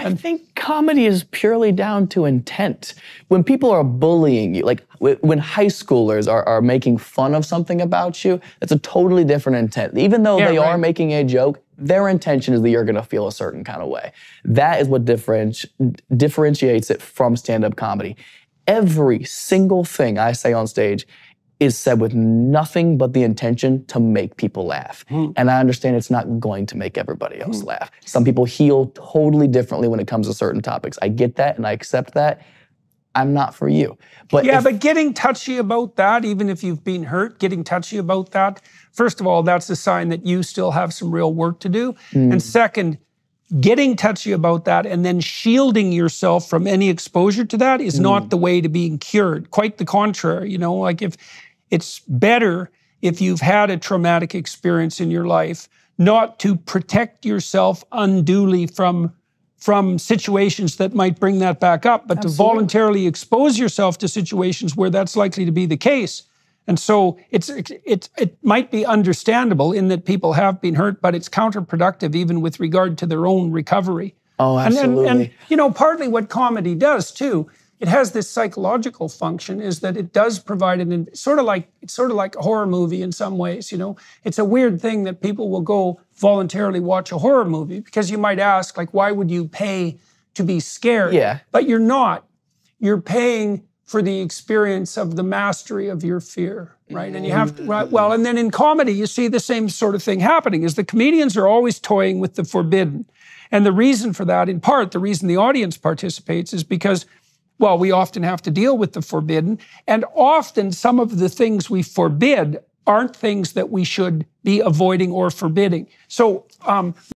I think comedy is purely down to intent. When people are bullying you, like when high schoolers are making fun of something about you, that's a totally different intent. Even though they are making a joke, their intention is that you're gonna feel a certain kind of way. That is what differentiates it from stand-up comedy. Every single thing I say on stage is said with nothing but the intention to make people laugh. And I understand it's not going to make everybody else laugh. Some people heal totally differently when it comes to certain topics. I get that and I accept that. I'm not for you. But but getting touchy about that, even if you've been hurt, getting touchy about that, first of all, that's a sign that you still have some real work to do. And second, getting touchy about that and then shielding yourself from any exposure to that is not the way to being cured. Quite the contrary, you know, like if it's better if you've had a traumatic experience in your life, not to protect yourself unduly from situations that might bring that back up, but to voluntarily expose yourself to situations where that's likely to be the case. And so it might be understandable in that people have been hurt, but it's counterproductive even with regard to their own recovery. Oh, absolutely. And you know, partly what comedy does too, it has this psychological function, is that it does provide it's sort of like a horror movie in some ways, you know. It's a weird thing that people will go voluntarily watch a horror movie, because you might ask, like, why would you pay to be scared? Yeah. But you're not. You're paying for the experience of the mastery of your fear, right? And you have to, well, and then in comedy, you see the same sort of thing happening, is the comedians are always toying with the forbidden. And the reason for that, in part, the reason the audience participates is because, well, we often have to deal with the forbidden, and often some of the things we forbid aren't things that we should be avoiding or forbidding. So